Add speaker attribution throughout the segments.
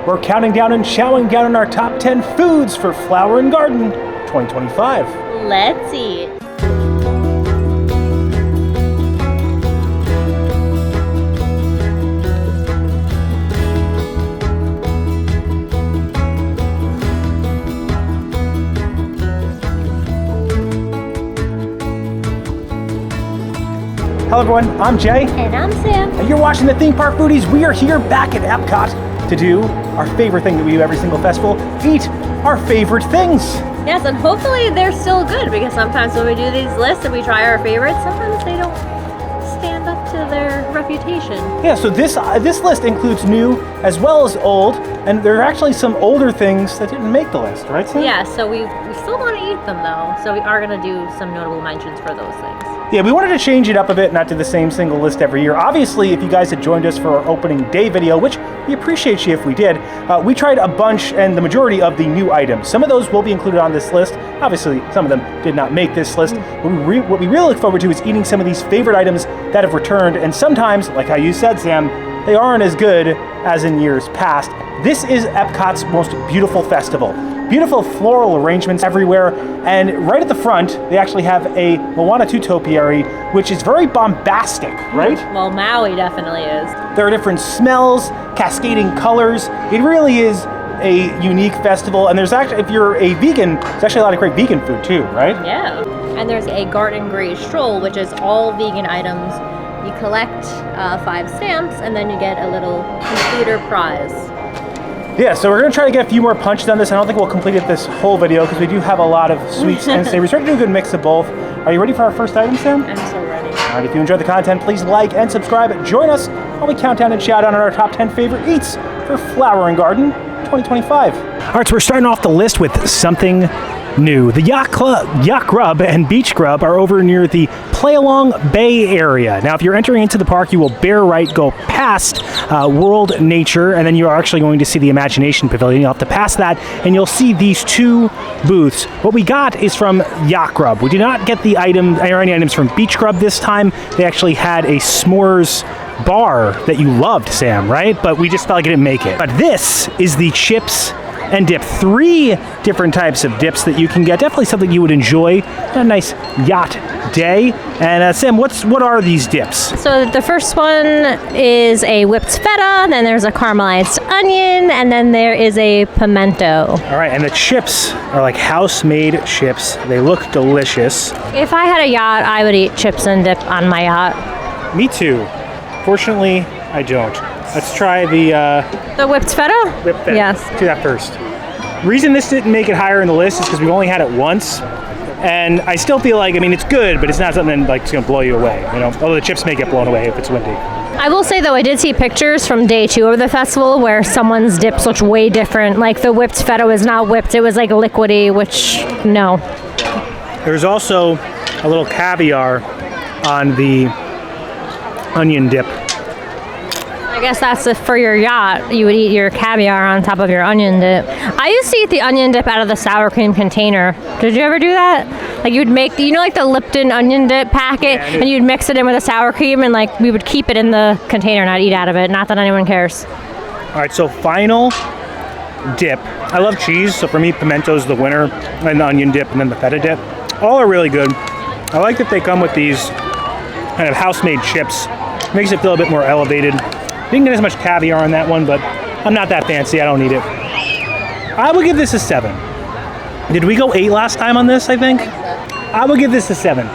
Speaker 1: We're counting down and chowing down on our top 10 foods for Flower and Garden 2025.
Speaker 2: Let's eat.
Speaker 1: Hello everyone, I'm Jay.
Speaker 2: And I'm Sam.
Speaker 1: And you're watching the Theme Park Foodies. We are here back at Epcot to do our favorite thing that we do every single festival, eat our favorite things.
Speaker 2: Yes, and hopefully they're still good, because sometimes when we do these lists and we try our favorites, sometimes they don't stand up to their reputation.
Speaker 1: Yeah, so this list includes new as well as old, and there are actually some older things that didn't make the list, right, Sam?
Speaker 2: Yeah, so we still want to eat them though, so we are going to do some notable mentions for those things.
Speaker 1: Yeah, we wanted to change it up a bit, not do the same single list every year. Obviously, if you guys had joined us for our opening day video, which we appreciate you if we did, we tried a bunch and the majority of the new items. Some of those will be included on this list. Obviously, some of them did not make this list. What we really look forward to is eating some of these favorite items that have returned, and sometimes, like how you said, Sam, they aren't as good as in years past. This is Epcot's most beautiful festival. Beautiful floral arrangements everywhere, and right at the front, they actually have a Moana 2 topiary, which is very bombastic, right?
Speaker 2: Well, Maui definitely is.
Speaker 1: There are different smells, cascading colors. It really is a unique festival, and there's actually, if you're a vegan, there's actually a lot of great vegan food too, right?
Speaker 2: Yeah. And there's a garden grade stroll, which is all vegan items. You collect 5 stamps, and then you get a little completer prize.
Speaker 1: Yeah, so we're gonna try to get a few more punches on this. I don't think we'll complete it this whole video because we do have a lot of sweets and savories. We're trying to do a good mix of both. Are you ready for our first item, Sam?
Speaker 2: I'm so ready.
Speaker 1: All right, if you enjoyed the content, please like and subscribe. Join us while we count down and shout out on our top 10 favorite eats for Flower and Garden 2025. All right, so we're starting off the list with something new. The Yacht Grub and Beach Grub are over near the Play Along Bay area. Now, if you're entering into the park, you will bear right go past World Nature, and then you're actually going to see the Imagination Pavilion. You'll have to pass that, and you'll see these 2 booths. What we got is from Yacht Grub. We did not get the any items from Beach Grub this time. They actually had a s'mores bar that you loved, Sam, right? But we just felt like it didn't make it. But this is the chips and dip. 3 different types of dips that you can get. Definitely something you would enjoy. A nice yacht day. And Sam, what are these dips?
Speaker 2: So the first one is a whipped feta, then there's a caramelized onion, and then there is a pimento.
Speaker 1: All right, and the chips are like house-made chips. They look delicious.
Speaker 2: If I had a yacht, I would eat chips and dip on my yacht.
Speaker 1: Me too. Fortunately, I don't. Let's try
Speaker 2: the whipped feta?
Speaker 1: Whipped feta.
Speaker 2: Yes.
Speaker 1: Do that first. The reason this didn't make it higher in the list is because we've only had it once. And I still feel like, I mean, it's good, but it's not something like it's going to blow you away. You know, although the chips may get blown away if it's windy.
Speaker 2: I will say, though, I did see pictures from day 2 of the festival where someone's dips looked way different. Like, the whipped feta was not whipped. It was, like, liquidy, which, no.
Speaker 1: There's also a little caviar on the onion dip.
Speaker 2: I guess that's for your yacht. You would eat your caviar on top of your onion dip. I used to eat the onion dip out of the sour cream container. Did you ever do that? Like, you would make, you know, like the Lipton onion dip packet, and you'd mix it in with the sour cream, and like we would keep it in the container, not eat out of it. Not that anyone cares.
Speaker 1: All right, so final dip. I love cheese, so for me, pimento's the winner, and the onion dip, and then the feta dip. All are really good. I like that they come with these kind of house-made chips. Makes it feel a bit more elevated. Didn't get as much caviar on that one, but I'm not that fancy. I don't need it. I would give this a 7. Did we go 8 last time on this, I think? I would give this a 7.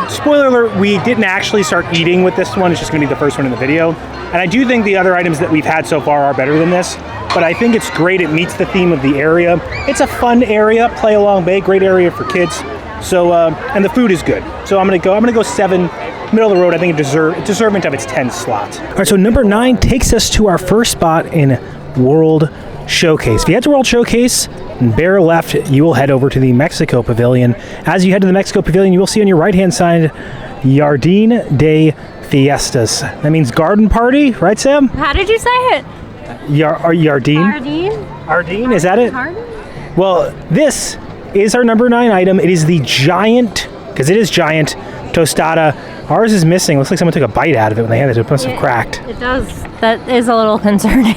Speaker 1: Spoiler alert, we didn't actually start eating with this one. It's just going to be the first one in the video. And I do think the other items that we've had so far are better than this. But I think it's great. It meets the theme of the area. It's a fun area. Play Along Bay, great area for kids. So, and the food is good. So I'm gonna go 7. Middle of the road. I think it's deserving of its 10 slot. All right, so number 9 takes us to our first spot in World Showcase. If you head to World Showcase and bear left, you will head over to the Mexico Pavilion. As you head to the Mexico Pavilion, you will see on your right-hand side, Jardín de Fiestas. That means garden party, right, Sam?
Speaker 2: How did you say it?
Speaker 1: Jardín? Jardín, is that it?
Speaker 2: Jardín?
Speaker 1: Well, this is our number 9 item. It is the giant, because it is giant, tostada. Ours is missing. Looks like someone took a bite out of it when they handed it to us. It must have cracked.
Speaker 2: It does. That is a little concerning.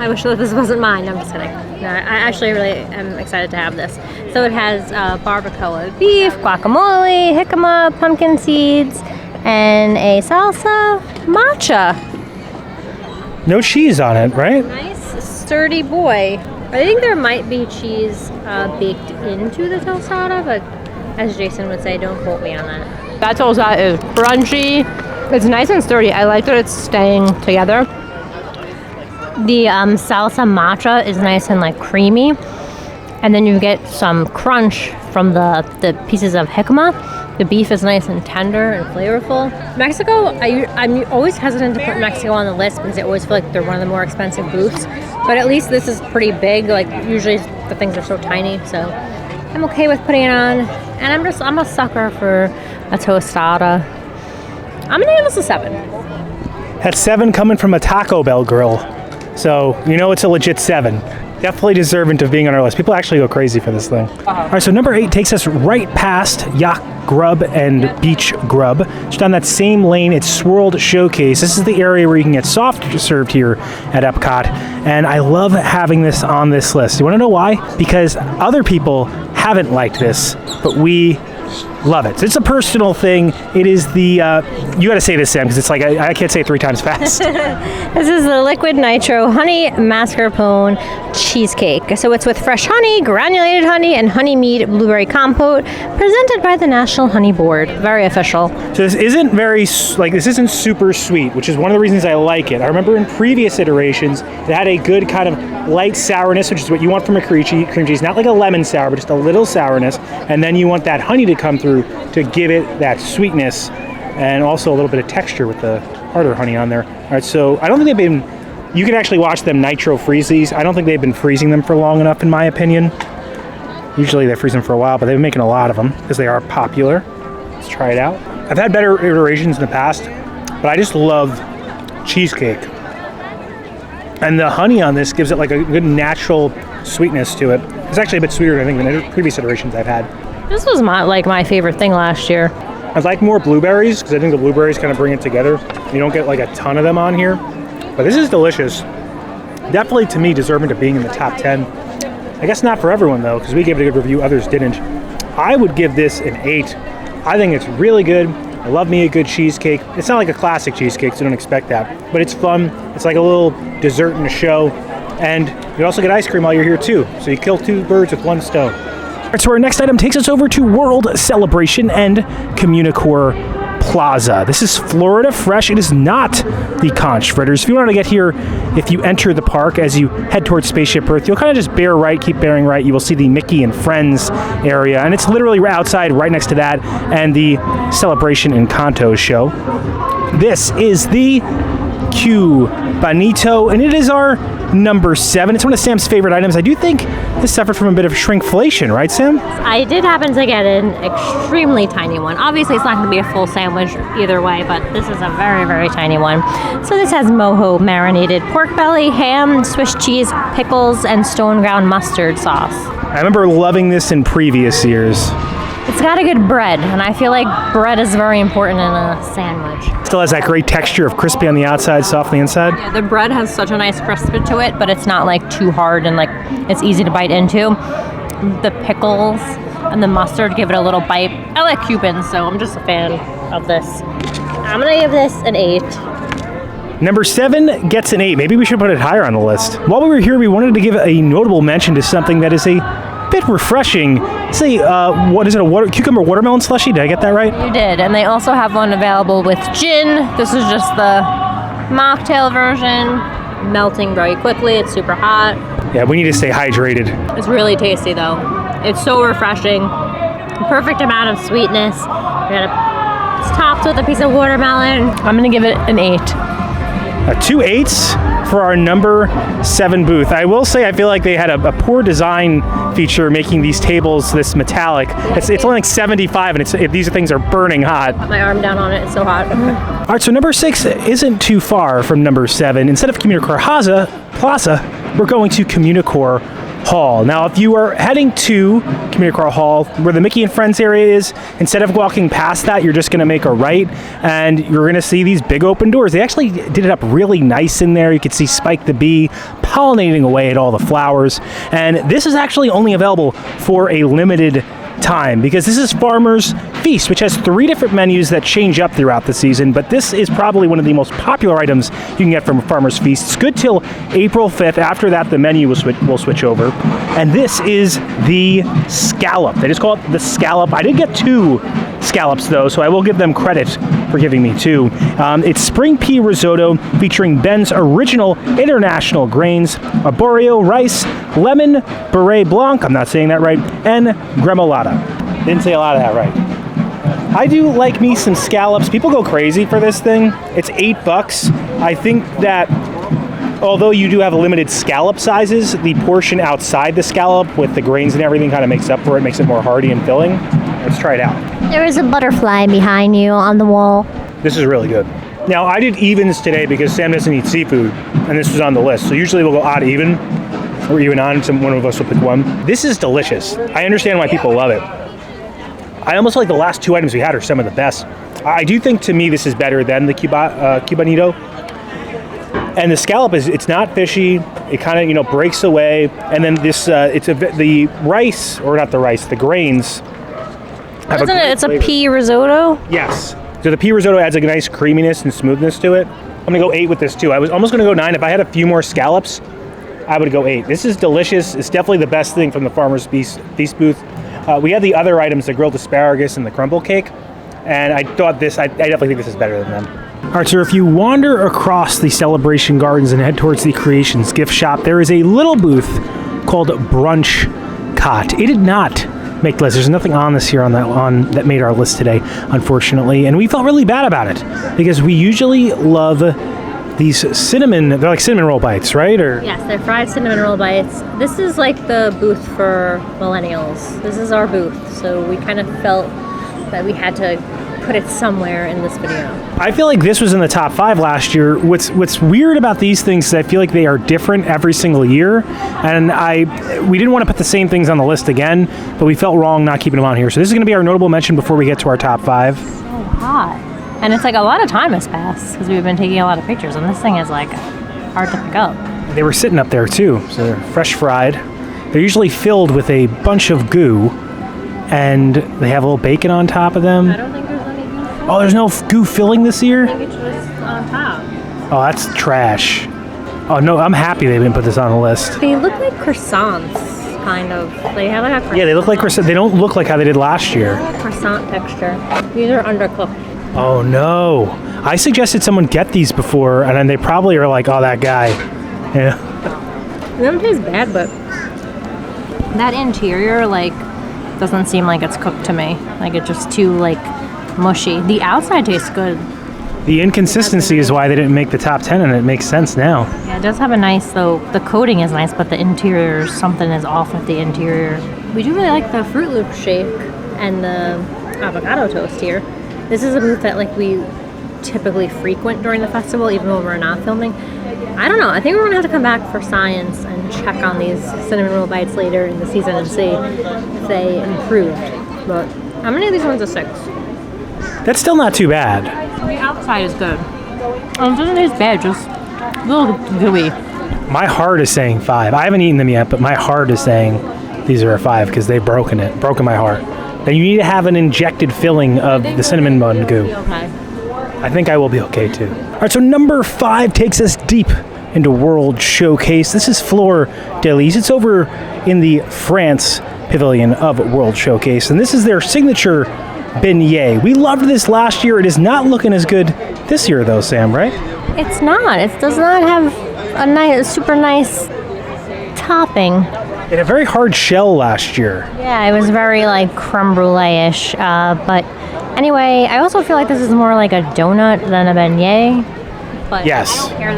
Speaker 2: I wish that this wasn't mine. I'm just kidding. No, I actually really am excited to have this. So it has barbacoa beef, guacamole, jicama, pumpkin seeds, and a salsa matcha.
Speaker 1: No cheese on it, right?
Speaker 2: Nice, sturdy boy. I think there might be cheese baked into the tostada, but as Jason would say, don't quote me on that.
Speaker 3: That tostada is crunchy. It's nice and sturdy. I like that it's staying together.
Speaker 2: The salsa matcha is nice and like creamy, and then you get some crunch from the pieces of jicama. The beef is nice and tender and flavorful. Mexico, I'm always hesitant to put Mexico on the list because I always feel like they're one of the more expensive booths. But at least this is pretty big. Like usually the things are so tiny, so I'm okay with putting it on. And I'm a sucker for a tostada. I'm gonna give this a 7.
Speaker 1: That's 7 coming from a Taco Bell grill. So, you know it's a legit 7. Definitely deserving of being on our list. People actually go crazy for this thing. All right, so number 8 takes us right past Yacht, Grub, and Beach Grub. Just on that same lane, it's Swirled Showcase. This is the area where you can get soft served here at Epcot. And I love having this on this list. You want to know why? Because other people haven't liked this, but we love it. So it's a personal thing. It is the, you got to say this, Sam, because it's like, I can't say it 3 times fast.
Speaker 2: This is the liquid nitro honey mascarpone cheesecake. So it's with fresh honey, granulated honey, and honey mead blueberry compote, presented by the National Honey Board. Very official.
Speaker 1: So this isn't this isn't super sweet, which is one of the reasons I like it. I remember in previous iterations, it had a good kind of light sourness, which is what you want from a cream cheese. Not like a lemon sour, but just a little sourness. And then you want that honey to come through to give it that sweetness and also a little bit of texture with the harder honey on there. All right, so I don't think you can actually watch them nitro freeze these. I don't think they've been freezing them for long enough, in my opinion. Usually they freeze them for a while, but they've been making a lot of them because they are popular. Let's try it out. I've had better iterations in the past, but I just love cheesecake. And the honey on this gives it like a good natural sweetness to it. It's actually a bit sweeter, I think, than the previous iterations I've had.
Speaker 2: This was my favorite thing last year.
Speaker 1: I'd like more blueberries because I think the blueberries kind of bring it together. You don't get like a ton of them on here, but this is delicious. Definitely, to me, deserving of being in the top 10. I guess not for everyone though, because we gave it a good review, others didn't. I would give this an 8. I think it's really good. I love me a good cheesecake. It's not like a classic cheesecake, so don't expect that, but it's fun. It's like a little dessert in a show, and you also get ice cream while you're here too. So you kill 2 birds with 1 stone. All right, so our next item takes us over to World Celebration and Communicore Plaza. This is Florida Fresh. It is not the conch fritters. If you want to get here, if you enter the park as you head towards Spaceship Earth, you'll kind of just keep bearing right. You will see the Mickey and Friends area, and it's literally outside right next to that and the Celebration Encanto show. This is the Cubanito, and it is our number 7. It's one of Sam's favorite items. I do think this suffered from a bit of shrinkflation, right, Sam?
Speaker 2: I did happen to get an extremely tiny one. Obviously, it's not going to be a full sandwich either way, but this is a very, very tiny one. So this has mojo marinated pork belly, ham, Swiss cheese, pickles, and stone ground mustard sauce.
Speaker 1: I remember loving this in previous years.
Speaker 2: It's got a good bread, and I feel like bread is very important in a sandwich.
Speaker 1: Still has that great texture of crispy on the outside, soft on the inside.
Speaker 3: Yeah, the bread has such a nice crisp to it, but it's not like too hard and like it's easy to bite into. The pickles and the mustard give it a little bite. I like Cubans, so I'm just a fan of this.
Speaker 2: I'm gonna give this an 8.
Speaker 1: Number 7 gets an 8. Maybe we should put it higher on the list. While we were here, we wanted to give a notable mention to something that is a bit refreshing. Say, what is it, cucumber watermelon slushie? Did I get that right?
Speaker 3: You did, and they also have one available with gin. This is just the mocktail version, melting very quickly. It's super hot.
Speaker 1: Yeah, we need to stay hydrated.
Speaker 3: It's really tasty though. It's so refreshing.
Speaker 2: Perfect amount of sweetness. It's topped with a piece of watermelon.
Speaker 3: I'm gonna give it an 8.
Speaker 1: 2 8s for our number 7 booth. I will say I feel like they had a poor design feature making these tables this metallic. It's only like 75 and these things are burning hot.
Speaker 2: Put my arm down on it, it's so hot.
Speaker 1: All right, so number 6 isn't too far from number 7. Instead of Communicore Plaza, we're going to Communicore Hall. Now, if you are heading to Community Car Hall, where the Mickey and Friends area is, instead of walking past that, you're just going to make a right, and you're going to see these big open doors. They actually did it up really nice in there. You could see Spike the Bee pollinating away at all the flowers, and this is actually only available for a limited time because this is Farmer's Feast, which has 3 different menus that change up throughout the season, but this is probably one of the most popular items you can get from Farmer's Feast. It's good till April 5th. After that, the menu will switch over. And this is the scallop. They just call it the scallop. I did get 2 scallops, though, so I will give them credit for giving me 2. It's spring pea risotto featuring Ben's original international grains, arborio rice, lemon, beret blanc, I'm not saying that right, and gremolata. Didn't say a lot of that right. I do like me some scallops. People go crazy for this thing. It's $8. I think that although you do have limited scallop sizes, the portion outside the scallop with the grains and everything kind of makes up for it, makes it more hearty and filling. Let's try it out.
Speaker 2: There is a butterfly behind you on the wall.
Speaker 1: This is really good. Now, I did evens today because Sam doesn't eat seafood, and this was on the list. So usually we'll go odd even, or even on, one of us will pick one. This is delicious. I understand why people love it. I almost like the last 2 items we had are some of the best. I do think, to me, this is better than the Cubanito. And the scallop it's not fishy. It kind of, breaks away. And then this, the rice, or not the rice, the grains.
Speaker 2: It's a pea risotto?
Speaker 1: Yes. So the pea risotto adds a nice creaminess and smoothness to it. I'm going to go 8 with this, too. I was almost going to go 9. If I had a few more scallops, I would go 8. This is delicious. It's definitely the best thing from the Farmer's Feast booth. We had the other items, the grilled asparagus and the crumble cake, and I thought I definitely think this is better than them. All right, so if you wander across the Celebration Gardens and head towards the Creations gift shop, there is a little booth called BrunchCot. It did not make the list. There's nothing on this here that made our list today, unfortunately, and we felt really bad about it because we usually love these cinnamon, they're like cinnamon roll bites, right? Or
Speaker 2: yes, they're fried cinnamon roll bites. This is like the booth for millennials. This is our booth, so we kind of felt that we had to put it somewhere in this video.
Speaker 1: I feel like this was in the top 5 last year. What's weird about these things is I feel like they are different every single year, and we didn't want to put the same things on the list again, but we felt wrong not keeping them on here. So this is going to be our notable mention before we get to our top 5.
Speaker 2: So hot. And it's like a lot of time has passed because we've been taking a lot of pictures, and this thing is like hard to pick up.
Speaker 1: They were sitting up there too, so they're fresh fried. They're usually filled with a bunch of goo, and they have a little bacon on top of them.
Speaker 2: I don't think there's any goo.
Speaker 1: Oh, there's no goo filling this year?
Speaker 2: I think it's just on top.
Speaker 1: Oh, that's trash. Oh no, I'm happy they didn't put this on the list.
Speaker 2: They look like croissants, kind of. They have like a croissant.
Speaker 1: Yeah, they look like croissants. They don't look like how they did last year.
Speaker 2: Croissant texture. These are undercooked.
Speaker 1: Oh no. I suggested someone get these before, and then they probably are like, oh, that guy. Yeah.
Speaker 2: They don't taste bad, but that interior, like, doesn't seem like it's cooked to me. Like, it's just too, like, mushy. The outside tastes good.
Speaker 1: The inconsistency is why they didn't make the top 10, and it makes sense now.
Speaker 2: Yeah, it does have a nice, though, the coating is nice, but the interior, something is off with the interior. We do really like the Fruit Loop shake and the avocado toast here. This is a booth that, like, we typically frequent during the festival, even when we're not filming. I don't know. I think we're going to have to come back for science and check on these cinnamon roll bites later in the season and see if they improved. But how many of these ones are 6?
Speaker 1: That's still not too bad.
Speaker 2: The outside is good. It doesn't taste bad, just a little gooey.
Speaker 1: My heart is saying 5. I haven't eaten them yet, but my heart is saying these are a 5 because they've broken my heart. Then you need to have an injected filling of the cinnamon bun goo.
Speaker 2: Okay.
Speaker 1: I think I will be okay too. All right, so number 5 takes us deep into World Showcase. This is Fleur de Lys. It's over in the France pavilion of World Showcase, and this is their signature beignet. We loved this last year. It is not looking as good this year, though, Sam, right?
Speaker 2: It's not. It does not have super nice topping.
Speaker 1: It had a very hard shell last year.
Speaker 2: Yeah, it was very like creme brulee-ish. But anyway, I also feel like this is more like a donut than a beignet. But
Speaker 1: yes.
Speaker 2: I don't care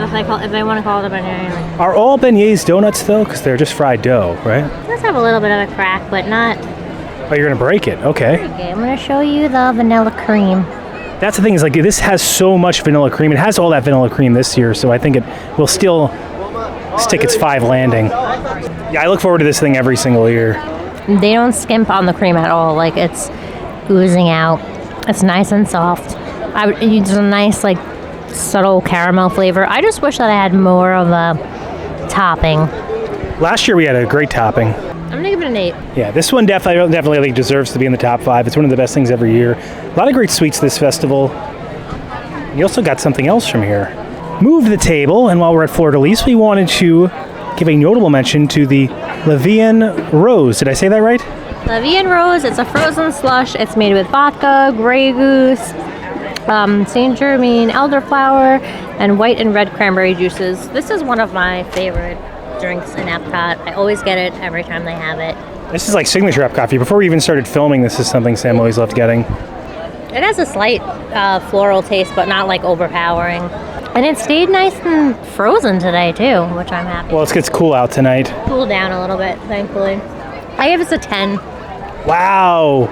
Speaker 2: if they want to call it a beignet.
Speaker 1: Are all beignets donuts, though? Because they're just fried dough, right?
Speaker 2: It does have a little bit of a crack, but not.
Speaker 1: Oh, you're going to break it. Okay.
Speaker 2: I'm going to show you the vanilla cream.
Speaker 1: That's the thing, is like this has so much vanilla cream. It has all that vanilla cream this year, so I think it will still This ticket's 5 landing. Yeah, I look forward to this thing every single year.
Speaker 2: They don't skimp on the cream at all. Like, it's oozing out. It's nice and soft. I would use a nice, like, subtle caramel flavor. I just wish that I had more of a topping.
Speaker 1: Last year we had a great topping.
Speaker 2: I'm gonna give it an 8.
Speaker 1: Yeah, this one definitely I think deserves to be in the top 5. It's one of the best things every year. A lot of great sweets this festival. You also got something else from here. Move the table, and while we're at Fleur de Lys, we wanted to give a notable mention to the Levian Rose. Did I say that right?
Speaker 2: Levian Rose, it's a frozen slush. It's made with vodka, Grey Goose, Saint Germain, elderflower, and white and red cranberry juices. This is one of my favorite drinks in Epcot. I always get it every time they have it.
Speaker 1: This is like signature Epcot coffee. Before we even started filming, this is something Sam always loved getting.
Speaker 2: It has a slight floral taste, but not like overpowering. And it stayed nice and frozen today too, which I'm happy.
Speaker 1: Well, it gets cool out tonight.
Speaker 2: Cool down a little bit, thankfully. I give this a 10.
Speaker 1: Wow.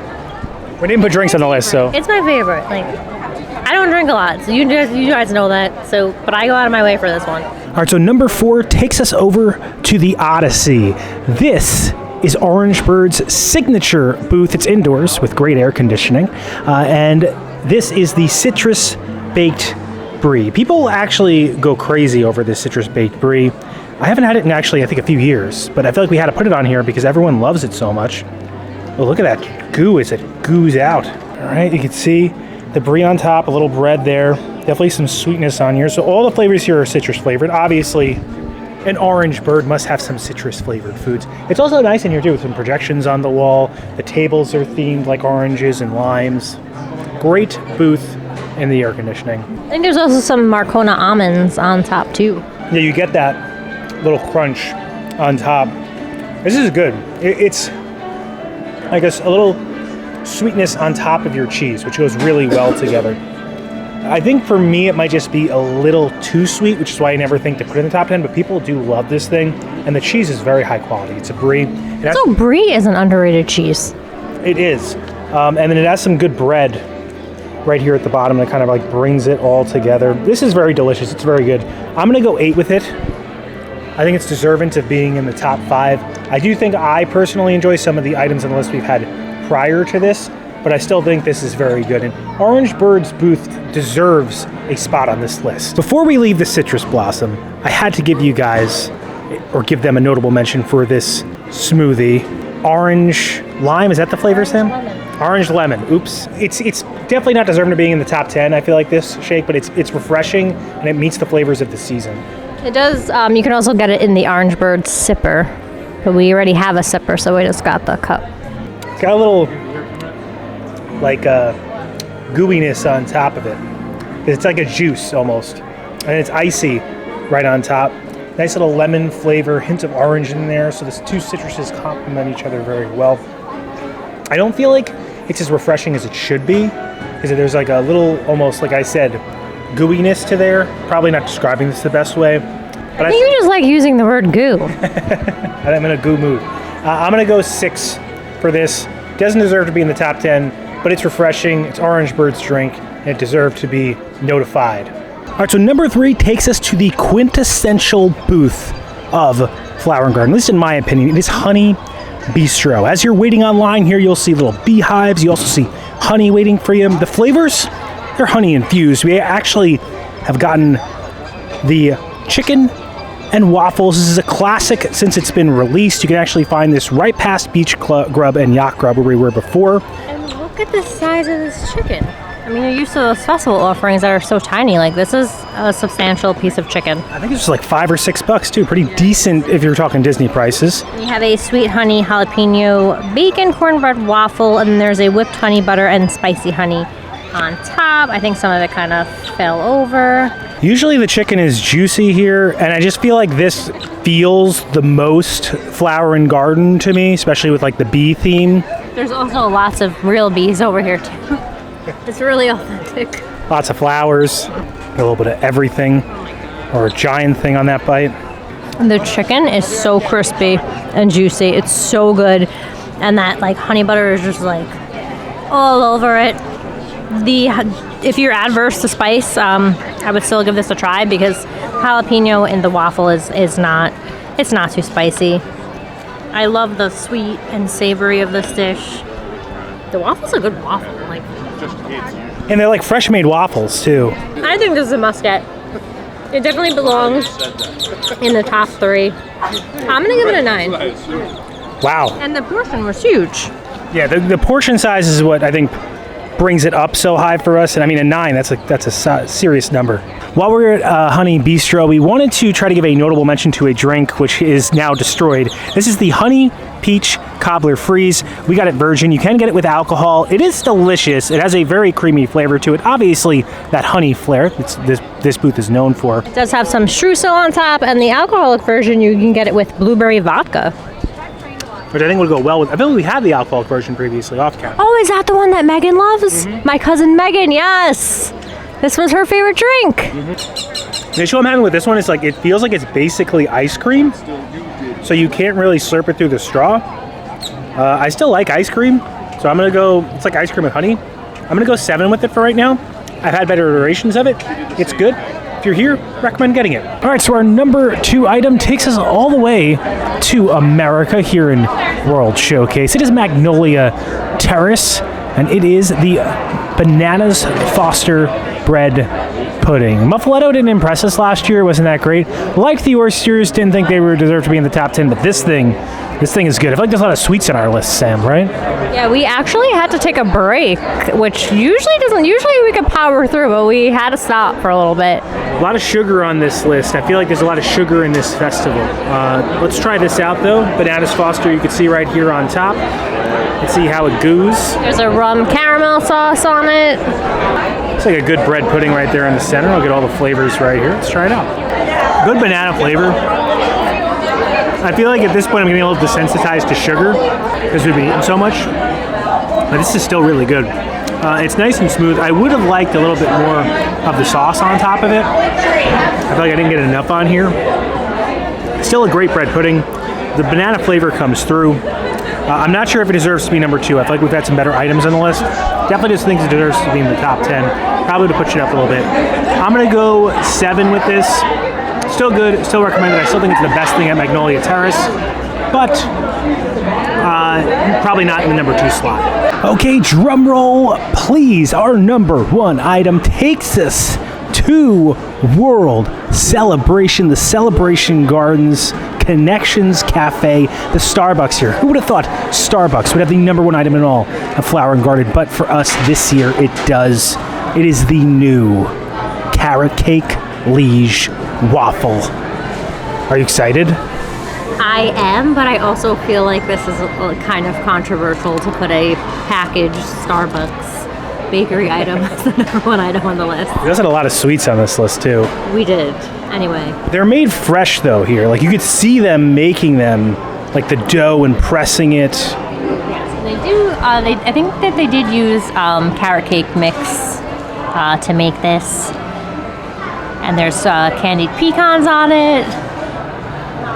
Speaker 1: We didn't put drinks on the list, so.
Speaker 2: It's my favorite. Like, I don't drink a lot, so you guys know that. So, but I go out of my way for this one.
Speaker 1: All right, so number 4 takes us over to the Odyssey. This is Orange Bird's signature booth. It's indoors with great air conditioning. And this is the citrus baked brie. People actually go crazy over this citrus baked brie. I haven't had it in actually, I think, a few years, but I feel like we had to put it on here because everyone loves it so much. Oh, look at that goo as it goos out. All right, you can see the brie on top, a little bread there. Definitely some sweetness on here. So all the flavors here are citrus flavored. Obviously, an Orange Bird must have some citrus flavored foods. It's also nice in here too with some projections on the wall. The tables are themed like oranges and limes. Great booth in the air conditioning.
Speaker 2: I think there's also some Marcona almonds on top too.
Speaker 1: Yeah, you get that little crunch on top. This is good. It's, I guess, a little sweetness on top of your cheese, which goes really well together. I think for me, it might just be a little too sweet, which is why I never think to put it in the top 10, but people do love this thing, and the cheese is very high quality. It's a brie.
Speaker 2: So brie is an underrated cheese.
Speaker 1: It is. And then it has some good bread right here at the bottom that kind of like brings it all together. This is very delicious. It's very good. I'm going to go 8 with it. I think it's deserving of being in the top 5. I do think I personally enjoy some of the items on the list we've had prior to this, but I still think this is very good. And Orange Bird's booth deserves a spot on this list. Before we leave the Citrus Blossom, I had to give you guys, or give them a notable mention for this smoothie. Orange lime, is that the flavor, Sam?
Speaker 2: Lemon.
Speaker 1: Orange lemon. Oops. It's definitely not deserving of being in the top 10, I feel like, this shake, but it's refreshing and it meets the flavors of the season.
Speaker 2: It does. You can also get it in the Orange Bird sipper, but we already have a sipper, so we just got the cup.
Speaker 1: It's got a little like gooiness on top of it. It's like a juice almost, and it's icy right on top. Nice little lemon flavor, hint of orange in there, so the two citruses complement each other very well. I don't feel like it's as refreshing as it should be, because there's like a little, almost like I said, gooiness to there. Probably not describing this the best way. But
Speaker 2: I think you just like using the word goo.
Speaker 1: I'm in a goo mood. I'm going to go 6 for this. Doesn't deserve to be in the top 10, but it's refreshing. It's Orange Bird's drink, and it deserved to be notified. All right, so number 3 takes us to the quintessential booth of Flower and Garden. At least in my opinion, it is Honey Bistro. As you're waiting online here, you'll see little beehives. You also see honey waiting for you. The flavors, they're honey infused. We actually have gotten the chicken and waffles. This is a classic since it's been released. You can actually find this right past Beach Grub and Yacht Grub where we were before.
Speaker 2: And look at the size of this chicken. I mean, you're used to those festival offerings that are so tiny. Like, this is a substantial piece of chicken.
Speaker 1: I think it's just like $5 or $6 too. Pretty decent if you're talking Disney prices.
Speaker 2: We have a sweet honey jalapeno bacon cornbread waffle, and then there's a whipped honey butter and spicy honey on top. I think some of it kind of fell over.
Speaker 1: Usually the chicken is juicy here, and I just feel like this feels the most Flower and Garden to me, especially with like the bee theme.
Speaker 2: There's also lots of real bees over here too. It's really authentic.
Speaker 1: Lots of flowers, a little bit of everything, or a giant thing on that bite.
Speaker 2: The chicken is so crispy and juicy. It's so good. And that like honey butter is just like all over it. If you're adverse to spice, I would still give this a try because
Speaker 3: jalapeno in the waffle is not, it's not too spicy. I love the sweet and savory of this dish. The waffle's a good waffle. Like,
Speaker 1: And they're like fresh made waffles too.
Speaker 3: I think this is a must get. It definitely belongs in the top 3. I'm gonna give it a 9.
Speaker 1: Wow.
Speaker 3: And the portion was huge.
Speaker 1: Yeah, the portion size is what I think brings it up so high for us. And I mean, a 9, that's a serious number. While we're at Honey Bistro, we wanted to try to give a notable mention to a drink which is now destroyed. This is the Honey Peach Cobbler Freeze. We got it virgin. You can get it with alcohol. It is delicious. It has a very creamy flavor to it. Obviously, that honey flair this booth is known for.
Speaker 3: It does have some streusel on top, and the alcoholic version, you can get it with blueberry vodka.
Speaker 1: Which I think would go well with. I feel like we had the alcoholic version previously off camera.
Speaker 3: Oh, is that the one that Megan loves? My cousin Megan, yes. This was her favorite drink.
Speaker 1: The issue I'm having with this one is like it feels like it's basically ice cream, so you can't really slurp it through the straw. I still like ice cream, so I'm gonna go. It's like ice cream with honey. I'm gonna go 7 with it for right now. I've had better iterations of it. It's good. If you're here, recommend getting it. All right, so our number 2 item takes us all the way to America here in World Showcase. It is Magnolia Terrace, and it is the Bananas Foster bread pudding. Muffletto didn't impress us last year. Wasn't that great? Liked the oysters. Didn't think they were deserved to be in the top 10, but this thing is good. I feel like there's a lot of sweets on our list, Sam, right?
Speaker 3: Yeah, we actually had to take a break, which usually we could power through, but we had to stop for a little bit.
Speaker 1: A lot of sugar on this list. I feel like there's a lot of sugar in this festival. Let's try this out, though. Bananas Foster, you can see right here on top. Let's see how it goes.
Speaker 3: There's a rum caramel sauce on it.
Speaker 1: It's like a good bread pudding right there in the center. I'll get all the flavors right here. Let's try it out. Good banana flavor. I feel like at this point I'm getting a little desensitized to sugar because we've been eating so much. But this is still really good. It's nice and smooth. I would have liked a little bit more of the sauce on top of it. I feel like I didn't get enough on here. Still a great bread pudding. The banana flavor comes through. I'm not sure if it deserves to be number 2. I feel like we've had some better items on the list. Definitely just think it deserves to be in the top 10. Probably to push it up a little bit. I'm going to go 7 with this. Still good, still recommend it. I still think it's the best thing at Magnolia Terrace, but probably not in the number 2 slot. Okay, drum roll, please. Our number 1 item takes us to World Celebration, the Celebration Gardens Connections Cafe, the Starbucks here. Who would have thought Starbucks would have the number 1 item in all of Flower and Garden? But for us this year, it does. It is the new carrot cake liege waffle. Are you excited?
Speaker 3: I am, but I also feel like this is kind of controversial to put a packaged Starbucks bakery item as the number 1 item on the list.
Speaker 1: There's a lot of sweets on this list too.
Speaker 3: We did. Anyway.
Speaker 1: They're made fresh though here. Like you could see them making them, like the dough and pressing it.
Speaker 3: Yes, they do. I think that they did use carrot cake mix to make this. And there's candied pecans on it,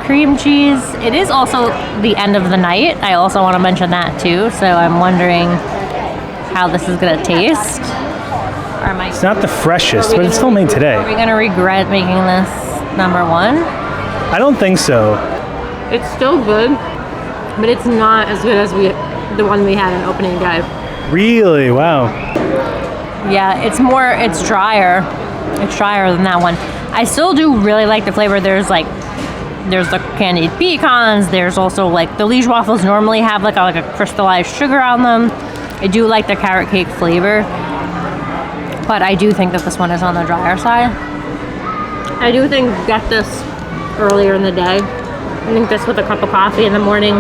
Speaker 3: cream cheese. It is also the end of the night. I also want to mention that too. So I'm wondering how this is going to taste.
Speaker 1: It's not the freshest, but it's still made today.
Speaker 3: Are we going to regret making this number 1?
Speaker 1: I don't think so.
Speaker 3: It's still good, but it's not as good as the one we had in opening day.
Speaker 1: Really? Wow.
Speaker 3: Yeah, it's drier. It's drier than that one. I still do really like the flavor. There's the candied pecans. There's also like the liege waffles normally have like a crystallized sugar on them. I do like the carrot cake flavor, but I do think that this one is on the drier side. I do think get this earlier in the day. I think this with a cup of coffee in the morning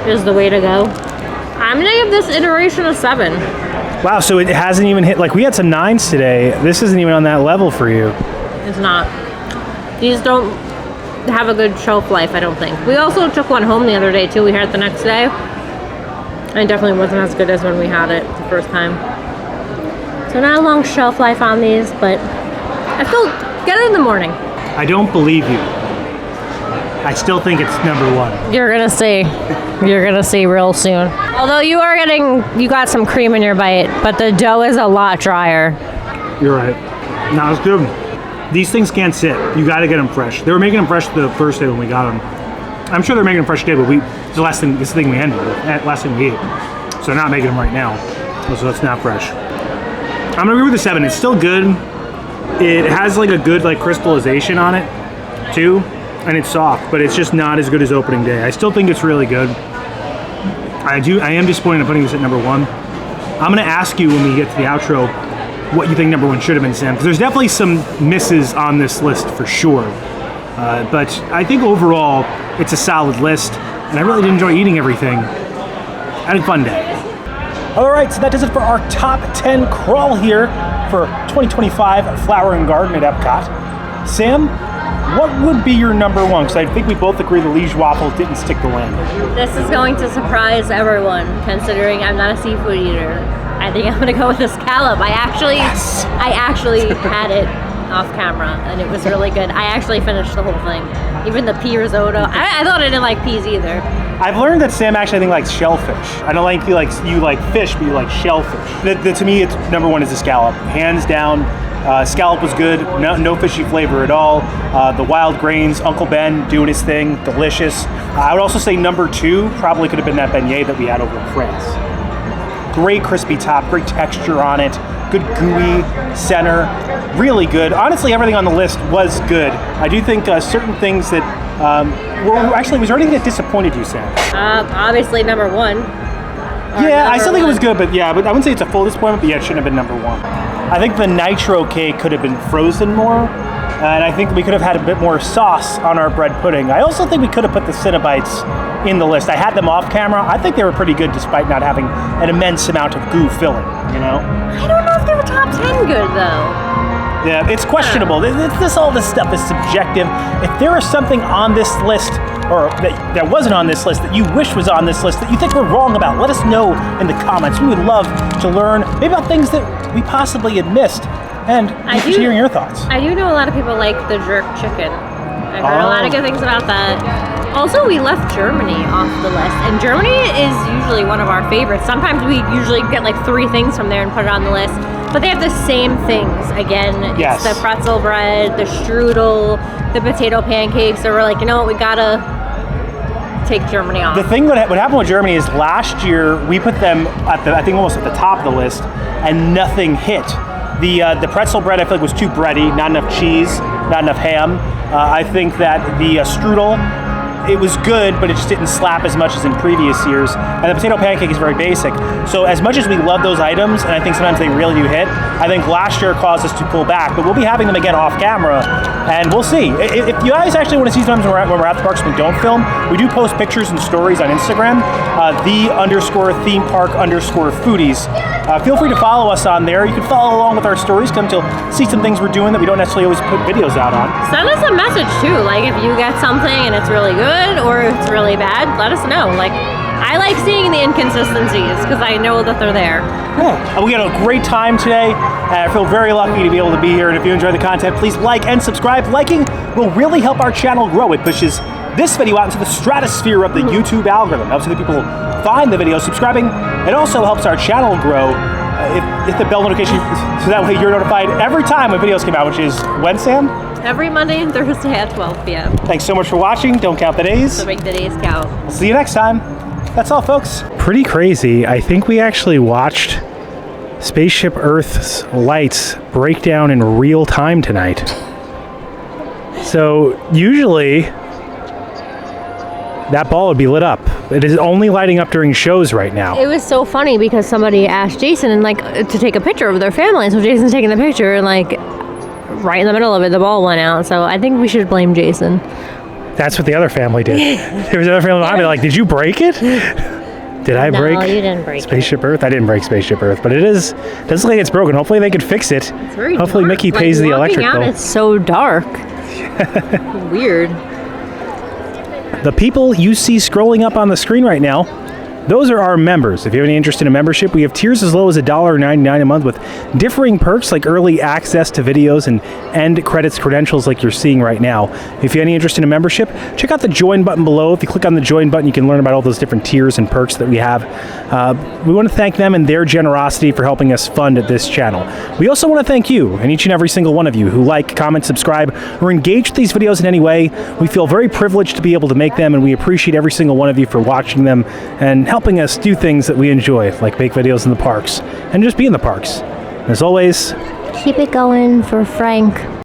Speaker 3: is the way to go. I'm gonna give this iteration a 7.
Speaker 1: Wow, so it hasn't even hit, like we had some 9s today. This isn't even on that level for you.
Speaker 3: It's not. These don't have a good shelf life, I don't think. We also took one home the other day too. We had it the next day. And it definitely wasn't as good as when we had it the first time. So not a long shelf life on these, but I still get it in the morning.
Speaker 1: I don't believe you. I still think it's number 1.
Speaker 3: You're gonna see. You're gonna see real soon. Although you got some cream in your bite, but the dough is a lot drier.
Speaker 1: You're right. No, it's good. These things can't sit. You got to get them fresh. They were making them fresh the first day when we got them. I'm sure they're making them fresh today, but it's the last thing. This thing we ended with, last thing we ate. So they're not making them right now. So it's not fresh. I'm gonna agree with the 7. It's still good. It has like a good like crystallization on it too, and it's soft, but it's just not as good as opening day. I still think it's really good. I am disappointed in putting this at number 1. I'm gonna ask you when we get to the outro what you think number 1 should have been, Sam, because there's definitely some misses on this list for sure. But I think overall it's a solid list, and I really did enjoy eating everything. I had a fun day. All right, so that does it for our top 10 crawl here for 2025 Flower and Garden at Epcot. Sam, what would be your number 1? Because I think we both agree the Liege waffle didn't stick the landing.
Speaker 3: This is going to surprise everyone, considering I'm not a seafood eater. I think I'm gonna go with the scallop. I actually had it off camera, and it was really good. I actually finished the whole thing, even the pea risotto. I thought I didn't like peas either.
Speaker 1: I've learned that Sam actually I think likes shellfish. I don't like you like fish, but you like shellfish. To me, it's number 1 is the scallop, hands down. Scallop was good, no fishy flavor at all. The wild grains, Uncle Ben doing his thing, delicious. I would also say number 2 probably could have been that beignet that we had over in France. Great crispy top, great texture on it, good gooey center, really good. Honestly, everything on the list was good. I do think certain things that was there anything that disappointed you, Sam?
Speaker 3: Obviously number 1.
Speaker 1: Yeah, I still think it was good, but I wouldn't say it's a full disappointment, but yeah, it shouldn't have been number 1. I think the nitro cake could have been frozen more, and I think we could have had a bit more sauce on our bread pudding. I also think we could have put the Cinnabites in the list. I had them off camera. I think they were pretty good despite not having an immense amount of goo filling, you know?
Speaker 3: I don't know if they were top 10 good though.
Speaker 1: Yeah, it's questionable. All this stuff is subjective. If there is something on this list, or that wasn't on this list, that you wish was on this list, that you think we're wrong about, let us know in the comments. We would love to learn maybe about things that we possibly had missed, and hearing your thoughts.
Speaker 3: I do know a lot of people like the jerk chicken. I've heard a lot of good things about that. Also, we left Germany off the list, and Germany is usually one of our favorites. Sometimes we usually get like 3 things from there and put it on the list. But they have the same things. Again,
Speaker 1: yes.
Speaker 3: It's the pretzel bread, the strudel, the potato pancakes. So we're like, you know what, we gotta take Germany off.
Speaker 1: The thing what happened with Germany is last year we put them at I think almost at the top of the list, and nothing hit. The pretzel bread I feel like was too bready, not enough cheese, not enough ham. I think that the strudel, it was good, but it just didn't slap as much as in previous years. And the potato pancake is very basic. So as much as we love those items, and I think sometimes they really do hit, I think last year caused us to pull back, but we'll be having them again off camera, and we'll see. If you guys actually want to see sometimes when we're at the parks and we don't film, we do post pictures and stories on Instagram, _theme_park_foodies. Feel free to follow us on there. You can follow along with our stories, come to see some things we're doing that we don't necessarily always put videos out on.
Speaker 3: Send us a message too, like if you get something and it's really good or it's really bad, let us know. Like, I like seeing the inconsistencies because I know that they're there.
Speaker 1: Yeah. We had a great time today. I feel very lucky to be able to be here, and if you enjoy the content, please like and subscribe. Liking will really help our channel grow. It pushes this video out into the stratosphere of the YouTube algorithm. Helps other people find the video. Subscribing, it also helps our channel grow. Hit the bell notification so that way you're notified every time when videos come out, which is when, Sam?
Speaker 3: Every Monday and Thursday at 12 p.m.
Speaker 1: Thanks so much for watching. Don't count the days.
Speaker 3: So make the days count.
Speaker 1: We'll see you next time. That's all, folks. Pretty crazy. I think we actually watched Spaceship Earth's lights break down in real time tonight. So usually that ball would be lit up. It is only lighting up during shows right now.
Speaker 2: It was so funny because somebody asked Jason to take a picture of their family. So Jason's taking the picture, and right in the middle of it, the ball went out. So I think we should blame Jason.
Speaker 1: That's what the other family did. There was another family behind me like, did you break it? Did I break?
Speaker 2: No, you didn't break
Speaker 1: Spaceship Earth? I didn't break Spaceship Earth, but it doesn't look like it's broken. Hopefully they could fix it.
Speaker 3: It's very
Speaker 1: Hopefully
Speaker 3: dark.
Speaker 1: Mickey pays the electric bill.
Speaker 2: It's so dark.
Speaker 3: Weird.
Speaker 1: The people you see scrolling up on the screen right now Those are our members. If you have any interest in a membership, we have tiers as low as $1.99 a month with differing perks like early access to videos and end credits credentials like you're seeing right now. If you have any interest in a membership, check out the join button below. If you click on the join button, you can learn about all those different tiers and perks that we have. We want to thank them and their generosity for helping us fund this channel. We also want to thank you and each and every single one of you who like, comment, subscribe, or engage with these videos in any way. We feel very privileged to be able to make them, and we appreciate every single one of you for watching them and helping us do things that we enjoy, like make videos in the parks and just be in the parks. As always,
Speaker 2: Keep it going for Frank.